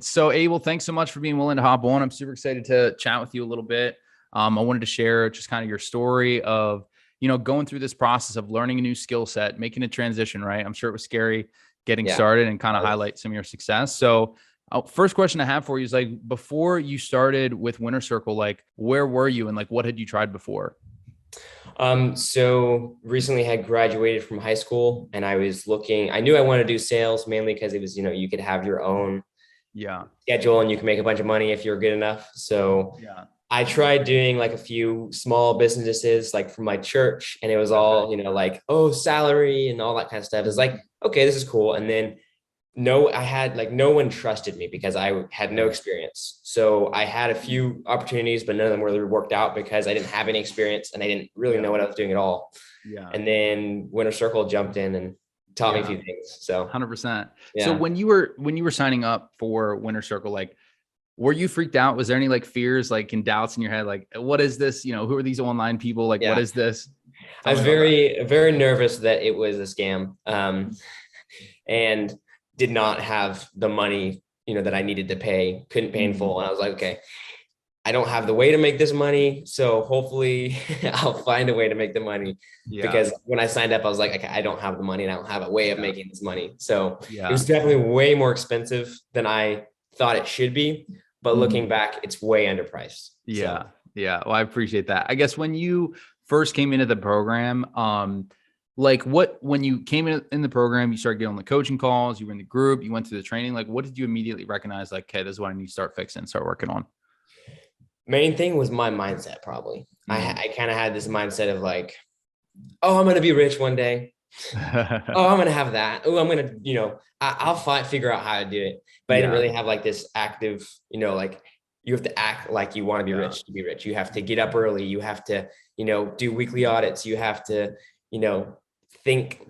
So Abel, thanks so much for being willing to hop on. I'm super excited to chat with you a little bit. I wanted to share just kind of your story of, going through this process of learning a new skill set, making a transition, right? I'm sure it was scary getting Yeah. started and kind of highlight some of your success. So first question I have for you is like, before you started with Winner Circle, like where were you and like, what had you tried before? So recently had graduated from high school and I knew I wanted to do sales mainly because it was, you could have your own Yeah. schedule and you can make a bunch of money if you're good enough. So Yeah. I tried doing like a few small businesses like from my church, and it was all, like, oh, salary and all that kind of stuff. It's like, okay, this is cool. And then I had like no one trusted me because I had no experience. So I had a few opportunities, but none of them really worked out because I didn't have any experience and I didn't really know what I was doing at all. Yeah. And then Winter Circle jumped in and taught me a few things. So 100%. yeah. So when you were signing up for Winner Circle, like, were you freaked out? Was there any like fears, like and doubts in your head? Like, what is this? Who are these online people? Like, what is this? I was very, very nervous that it was a scam, and did not have the money, that I needed to pay, couldn't pay in full. And I was like, okay, I don't have the way to make this money. So hopefully I'll find a way to make the money. Because when I signed up, I was like, okay, I don't have the money and I don't have a way of making this money. So it was definitely way more expensive than I thought it should be. But looking back, it's way underpriced. Yeah. So. Yeah. Well, I appreciate that. I guess when you first came into the program, like when you came in the program, you started getting on the coaching calls, you were in the group, you went through the training, like what did you immediately recognize? Like, okay, this is what I need to start fixing, start working on. Main thing was my mindset. Probably. I kind of had this mindset of like, oh, I'm going to be rich one day. Oh, I'm going to have that. Oh, I'm going to, I'll figure out how to do it. But I didn't really have like this active, like you have to act like you want to be rich to be rich. You have to get up early. You have to, do weekly audits. You have to, think,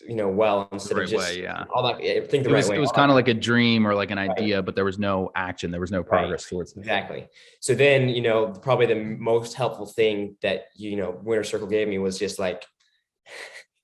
well, instead of just all that. Think the right way. It was kind of like a dream or like an idea, but there was no action. There was no progress towards it. Exactly. So then, probably the most helpful thing that, Winner Circle gave me was just like,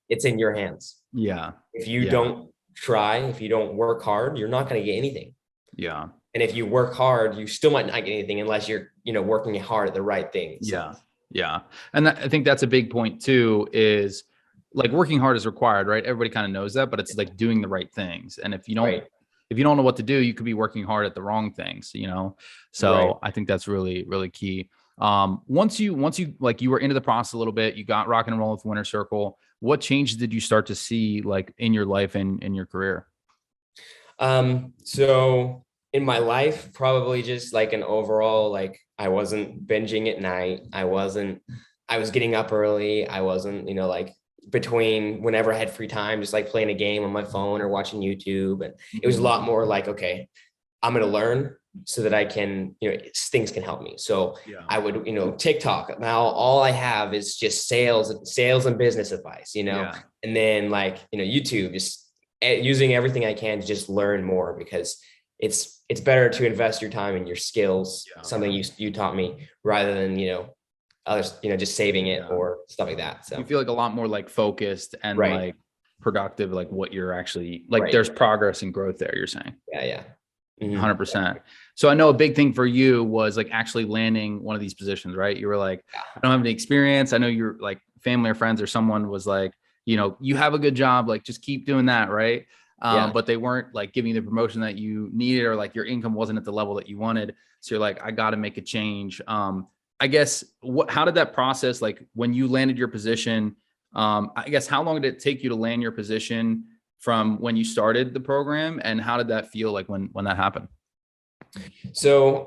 it's in your hands. Yeah. If you don't try, if you don't work hard, you're not going to get anything. Yeah. And if you work hard, you still might not get anything unless you're, working hard at the right things. So. Yeah. Yeah. And I think that's a big point too, is like working hard is required, right? Everybody kind of knows that, but it's like doing the right things. And if you don't know what to do, you could be working hard at the wrong things, So I think that's really, really key. Once you like you were into the process a little bit, you got rock and roll with Winner Circle. What changes did you start to see like in your life and in your career? So in my life, probably just like an overall, like I wasn't binging at night. I was getting up early. I wasn't, like between whenever I had free time, just like playing a game on my phone or watching YouTube. And it was a lot more like, okay, I'm going to learn so that I can, things can help me. So I would, TikTok. Now all I have is just sales and business advice, and then like, YouTube, just using everything I can to just learn more, because it's better to invest your time in your skills, something you taught me, rather than, others, just saving it or stuff like that. So you feel like a lot more like focused and like productive, like what you're actually like, there's progress and growth there, you're saying. Yeah. 100%. So I know a big thing for you was like actually landing one of these positions, right? You were like, I don't have any experience. I know you're like family or friends or someone was like, you have a good job, like just keep doing that. Right. But they weren't like giving you the promotion that you needed, or like your income wasn't at the level that you wanted. So you're like, I got to make a change. I guess how did that process, like when you landed your position, I guess, how long did it take you to land your position from when you started the program, and how did that feel like when that happened? So,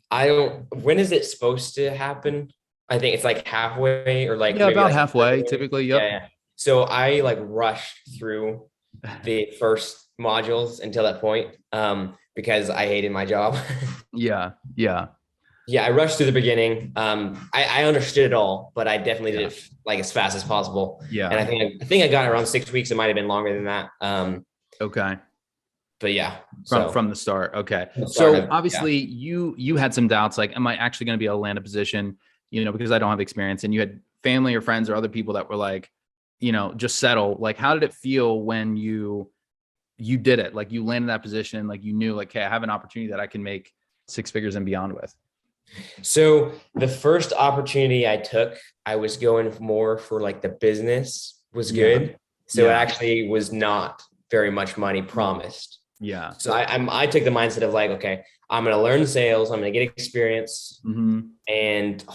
when is it supposed to happen? I think it's like halfway, or like maybe about like halfway typically. Yep. Yeah. So I like rushed through the first modules until that point, because I hated my job. Yeah, I rushed through the beginning. I understood it all, but I definitely did it like as fast as possible. Yeah. And I think I got it around 6 weeks. It might've been longer than that. Okay. But yeah. From the start. Okay. So obviously you had some doubts, like, am I actually going to be able to land a position, because I don't have experience, and you had family or friends or other people that were like, just settle. Like, how did it feel when you you did it. Like you landed that position, like you knew like, hey, I have an opportunity that I can make 6 figures and beyond with? So the first opportunity I took, I was going more for like the business was good. So it actually was not very much money promised. Yeah. So I took the mindset of like, okay, I'm going to learn sales. I'm going to get experience and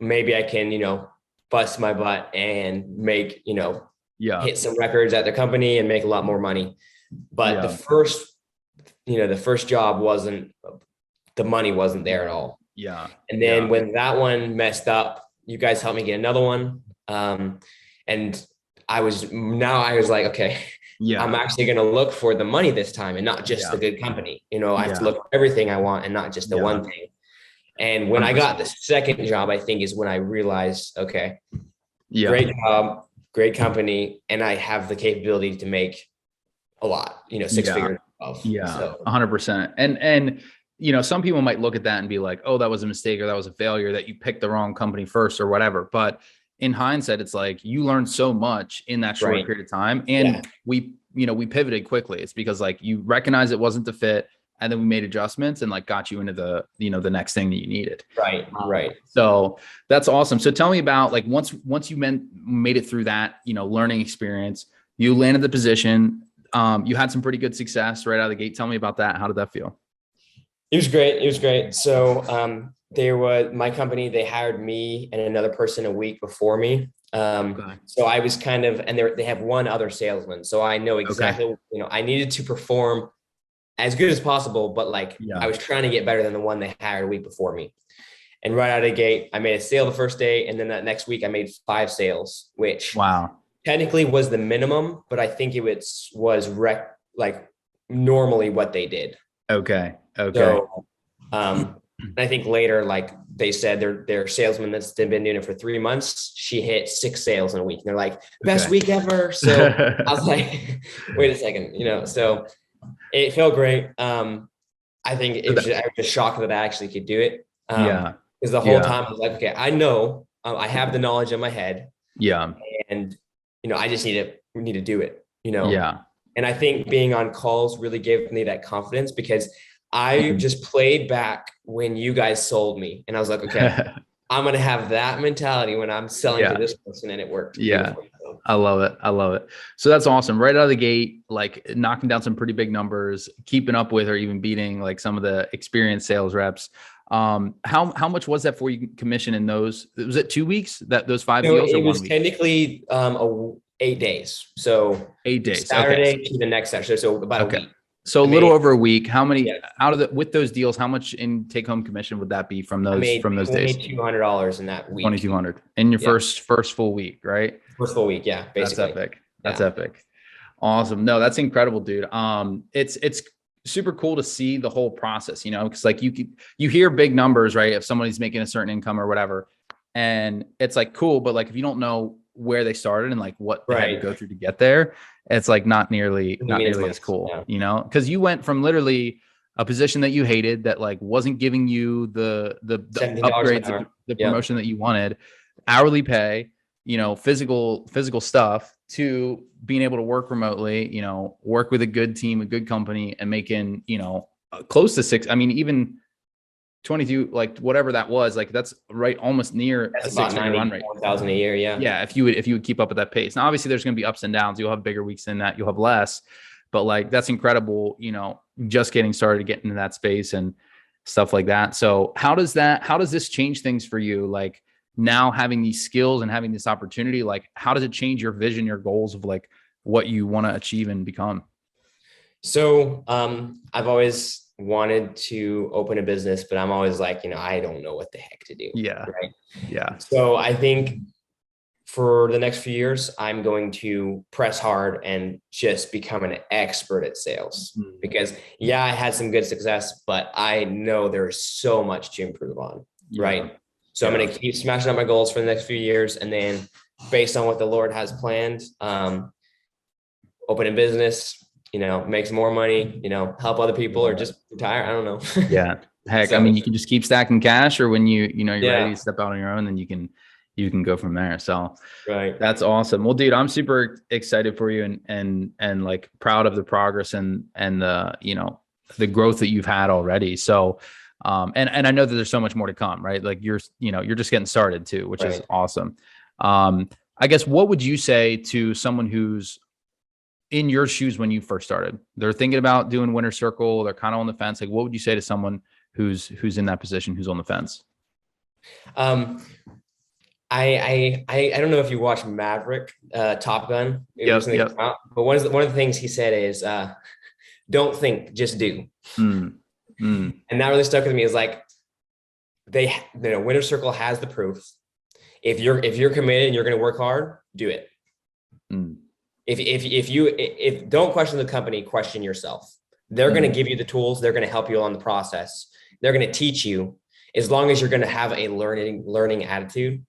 maybe I can, bust my butt and make, hit some records at the company and make a lot more money. But the first job the money wasn't there at all. Yeah. And then when that one messed up, you guys helped me get another one. And I was like, okay, I'm actually going to look for the money this time and not just the good company. I have to look for everything I want and not just the one thing. And when 100%. I got the second job, I think is when I realized, okay, great job, great company. And I have the capability to make a lot, 6 figures. So 100%. And, some people might look at that and be like, oh, that was a mistake or that was a failure that you picked the wrong company first or whatever. But in hindsight, it's like you learned so much in that short period of time. And we pivoted quickly. It's because like you recognize it wasn't the fit. And then we made adjustments and like got you into the next thing that you needed. Right. So that's awesome. So tell me about like, once you made it through that, learning experience, you landed the position. You had some pretty good success right out of the gate. Tell me about that. How did that feel? It was great. So, my company, they hired me and another person a week before me. So I was kind of, and they have one other salesman. So I know exactly, I needed to perform as good as possible, but like I was trying to get better than the one they hired a week before me. And right out of the gate, I made a sale the first day. And then that next week I made 5 sales, which technically was the minimum, but I think it was like normally what they did. Okay. So, I think later, like they said, their salesman that's been doing it for 3 months, she hit 6 sales in a week. And they're like, best week ever. So I was like, wait a second, so it felt great. I think I was just shocked that I actually could do it. Because the whole time I was like, okay, I know I have the knowledge in my head. And, I just need to do it, And I think being on calls really gave me that confidence because I just played back when you guys sold me. And I was like, okay, I'm going to have that mentality when I'm selling to this person. And it worked. I love it. So that's awesome. Right out of the gate, like knocking down some pretty big numbers, keeping up with or even beating like some of the experienced sales reps. How much was that for you commission in those? Was it 2 weeks those 5 deals? It was technically 8 days. So 8 days, Saturday to the next Saturday. So about a week. So a little over a week. How many with those deals? How much in take home commission would that be from those days? $2,200 in that week. 2,200 in your first full week, right? First full week, yeah. Basically, that's epic. Awesome. No, that's incredible, dude. It's super cool to see the whole process, because like you hear big numbers, right? If somebody's making a certain income or whatever, and it's like cool, but like if you don't know where they started and like what they had to go through to get there, it's like not nearly as cool, because you went from literally a position that you hated that like wasn't giving you the upgrades, the promotion that you wanted, hourly pay, physical stuff, to being able to work remotely, work with a good team, a good company, and making, close to 6. I mean, even 22, like whatever that was, like that's right, almost near a 6-figure run rate. 4,000 a year, yeah. If you would keep up with that pace. Now, obviously, there's going to be ups and downs. You'll have bigger weeks than that. You'll have less, but like that's incredible. Just getting started, getting into that space and stuff like that. So how does this change things for you? Like now having these skills and having this opportunity, like how does it change your vision, your goals of like what you want to achieve and become? So I've always wanted to open a business, but I'm always like, I don't know what the heck to do. So I think for the next few years, I'm going to press hard and just become an expert at sales because I had some good success, but I know there's so much to improve on. Right. So I'm going to keep smashing up my goals for the next few years. And then based on what the Lord has planned, open a business, make some more money, help other people or just retire. I don't know. Heck, so, I mean, you can just keep stacking cash, or when you're ready to step out on your own, then you can you can go from there. So Right. that's awesome. Well, dude, I'm super excited for you and like proud of the progress and the, you know, the growth that you've had already. So, and I know that there's so much more to come, right? Like you're just getting started too, which is awesome. I guess what would you say to someone who's in your shoes when you first started? They're thinking about doing Winner Circle. They're kind of on the fence. Like, what would you say to someone who's in that position, who's on the fence? I don't know if you watched Maverick, Top Gun. It recently came out, but one of the things he said is, don't think, just do. And that really stuck with me. Is like, Winner Circle has the proof. If you're committed and you're going to work hard, do it. If don't question the company, question yourself. They're going to give you the tools. They're going to help you along the process. They're going to teach you, as long as you're going to have a learning attitude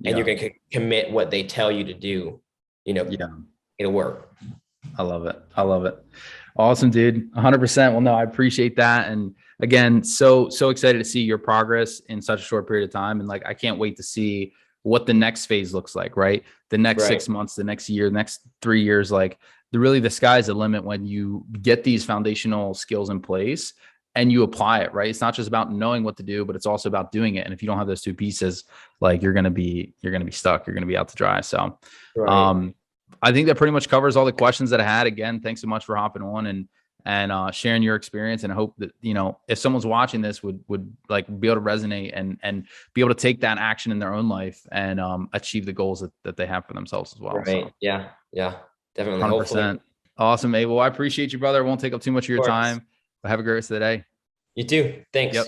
and you're going to commit what they tell you to do, it'll work. I love it. I love it. Awesome, dude. 100%. Well, no, I appreciate that. And again, so excited to see your progress in such a short period of time. And like, I can't wait to see what the next phase looks like, right? The next 6 months, the next year, the next 3 years, like the sky's the limit when you get these foundational skills in place and you apply it, right? It's not just about knowing what to do, but it's also about doing it. And if you don't have those two pieces, like you're going to be stuck. You're going to be out to dry. So, I think that pretty much covers all the questions that I had. Again, thanks so much for hopping on and sharing your experience. And I hope that, if someone's watching this would like be able to resonate and be able to take that action in their own life and achieve the goals that they have for themselves as well. Right. So, yeah, definitely. 100%. Hopefully. Awesome, Abel. I appreciate you, brother. I won't take up too much of your time, but have a great rest of the day. You too. Thanks. Yep.